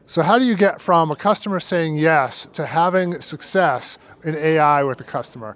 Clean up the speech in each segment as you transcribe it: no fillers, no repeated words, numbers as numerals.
So how do you get from a customer saying yes to having success in AI with a customer?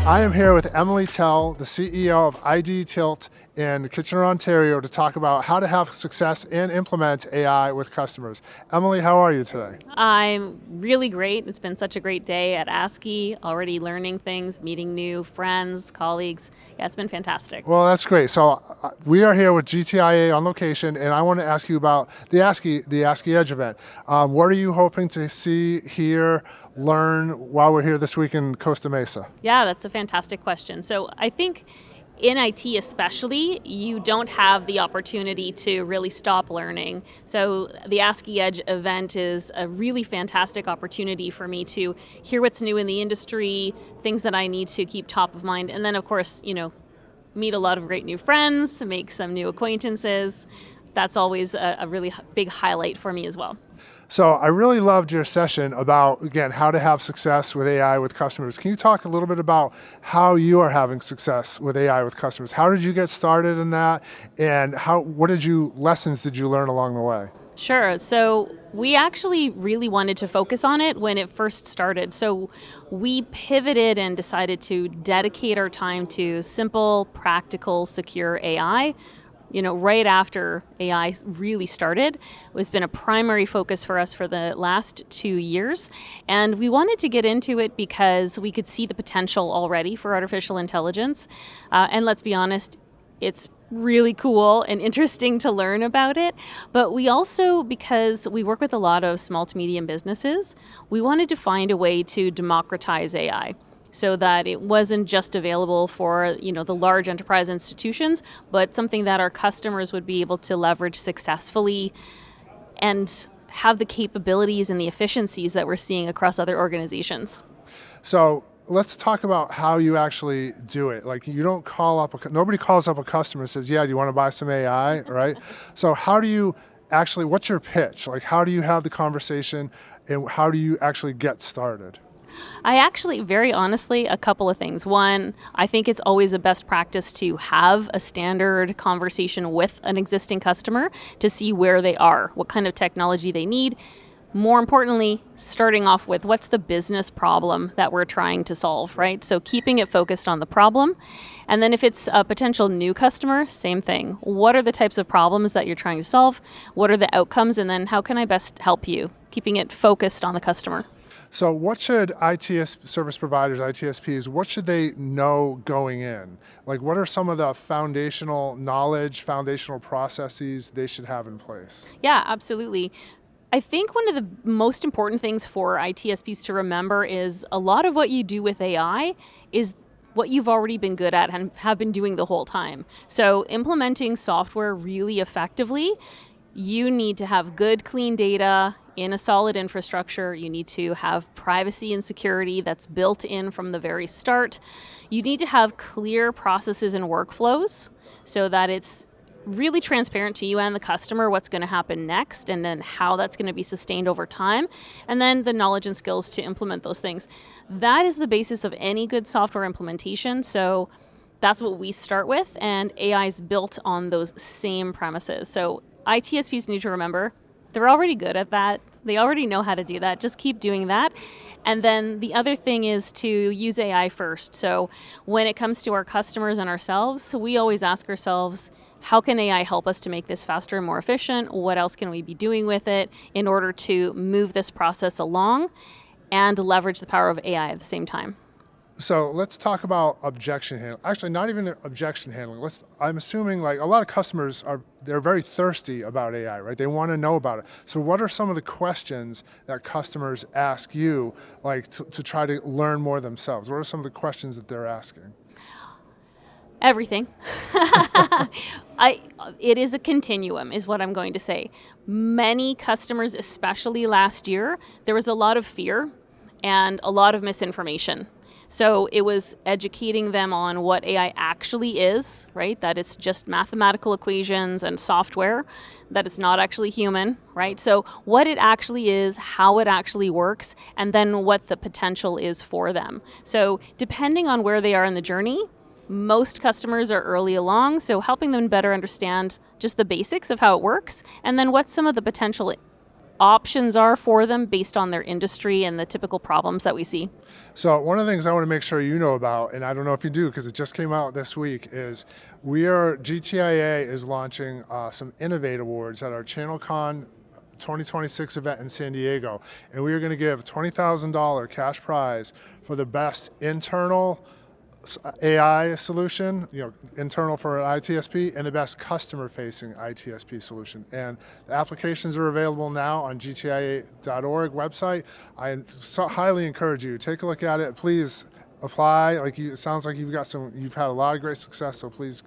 I am here with Emily Tell, the CEO of IdeaTilt in Kitchener, Ontario, to talk about how to have success and implement AI with customers. Emily, how are you today? I'm really great. It's been such a great day at ASCII, already learning things, meeting new friends, colleagues. Yeah, it's been fantastic. Well, that's great. So we are here with GTIA on location, and I want to ask you about the ASCII Edge event. What are you hoping to see, hear, learn while we're here this week in Costa Mesa? Yeah, that's a fantastic question. So I think in IT especially, you don't have the opportunity to really stop learning. So the ASCII Edge event is a really fantastic opportunity for me to hear what's new in the industry, things that I need to keep top of mind, and then of course, meet a lot of great new friends, make some new acquaintances. That's always a really big highlight for me as well. So I really loved your session about, again, how to have success with AI with customers. Can you talk a little bit about how you are having success with AI with customers? How did you get started in that? And what lessons did you learn along the way? Sure. So we actually really wanted to focus on it when it first started. So we pivoted and decided to dedicate our time to simple, practical, secure AI. Right after AI really started. It's been a primary focus for us for the last 2 years. And we wanted to get into it because we could see the potential already for artificial intelligence. And let's be honest, it's really cool and interesting to learn about it. But we also, because we work with a lot of small to medium businesses, we wanted to find a way to democratize AI, so that it wasn't just available for the large enterprise institutions, but something that our customers would be able to leverage successfully and have the capabilities and the efficiencies that we're seeing across other organizations. So let's talk about how you actually do it. Like, you don't nobody calls up a customer and says, yeah, do you want to buy some AI, right? So how do you actually, what's your pitch? Like, how do you have the conversation and how do you actually get started? I actually, very honestly, a couple of things. One, I think it's always a best practice to have a standard conversation with an existing customer to see where they are, what kind of technology they need. More importantly, starting off with what's the business problem that we're trying to solve, right? So keeping it focused on the problem. And then if it's a potential new customer, same thing. What are the types of problems that you're trying to solve? What are the outcomes? And then how can I best help you? Keeping it focused on the customer. So what should service providers, ITSPs, what should they know going in? Like, what are some of the foundational knowledge, foundational processes they should have in place? Yeah, absolutely. I think one of the most important things for ITSPs to remember is a lot of what you do with AI is what you've already been good at and have been doing the whole time. So implementing software really effectively, you need to have good, clean data in a solid infrastructure. You need to have privacy and security that's built in from the very start. You need to have clear processes and workflows so that it's really transparent to you and the customer what's going to happen next and then how that's going to be sustained over time, and then the knowledge and skills to implement those things. That is the basis of any good software implementation. So that's what we start with, and AI is built on those same premises. So ITSPs need to remember they're already good at that. They already know how to do that. Just keep doing that. And then the other thing is to use AI first. So when it comes to our customers and ourselves, we always ask ourselves, how can AI help us to make this faster and more efficient? What else can we be doing with it in order to move this process along and leverage the power of AI at the same time? So let's talk about objection handling. Actually, not even objection handling. I'm assuming like a lot of customers they're very thirsty about AI, right? They want to know about it. So what are some of the questions that customers ask you, like to try to learn more themselves? What are some of the questions that they're asking? Everything. It is a continuum, is what I'm going to say. Many customers, especially last year, there was a lot of fear and a lot of misinformation. So it was educating them on what AI actually is, right? That it's just mathematical equations and software, that it's not actually human, right? So what it actually is, how it actually works, and then what the potential is for them. So depending on where they are in the journey, most customers are early along, so helping them better understand just the basics of how it works, and then what some of the potential options are for them based on their industry and the typical problems that we see. So one of the things I want to make sure you know about, and I don't know if you do because it just came out this week, is GTIA is launching some Innovate Awards at our ChannelCon 2026 event in San Diego, and we are going to give $20,000 cash prize for the best internal AI solution, internal for an ITSP, and the best customer-facing ITSP solution. And the applications are available now on gtia.org website. I highly encourage you, take a look at it. Please apply. It sounds like you've had a lot of great success, so please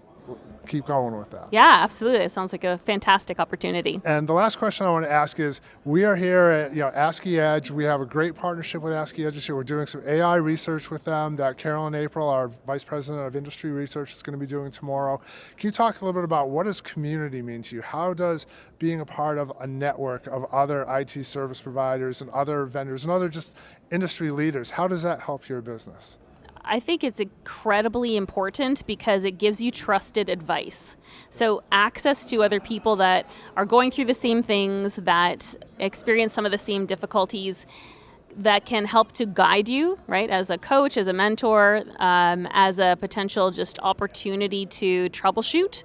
keep going with that. Yeah, absolutely. It sounds like a fantastic opportunity. And the last question I want to ask is, we are here at ASCII Edge. We have a great partnership with ASCII Edge this year. We're doing some AI research with them that Carolyn April, our Vice President of Industry Research, is going to be doing tomorrow. Can you talk a little bit about what does community mean to you? How does being a part of a network of other IT service providers and other vendors and other just industry leaders, how does that help your business? I think it's incredibly important because it gives you trusted advice. So access to other people that are going through the same things, that experience some of the same difficulties, that can help to guide you, right, as a coach, as a mentor, as a potential just opportunity to troubleshoot.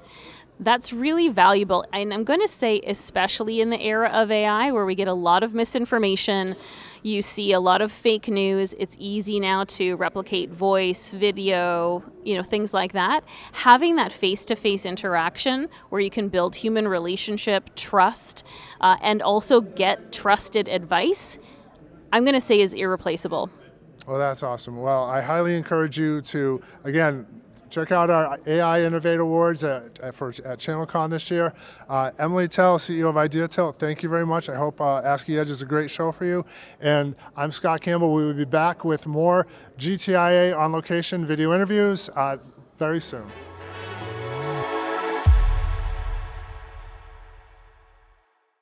That's really valuable. And I'm going to say, especially in the era of AI, where we get a lot of misinformation, you see a lot of fake news. It's easy now to replicate voice, video, things like that. Having that face-to-face interaction where you can build human relationship, trust, and also get trusted advice, I'm going to say is irreplaceable. Well, that's awesome. Well, I highly encourage you to, again, check out our AI Innovate Awards at ChannelCon this year. Emily Tell, CEO of IdeaTilt, thank you very much. I hope ASCII Edge is a great show for you. And I'm Scott Campbell. We will be back with more GTIA on location video interviews very soon.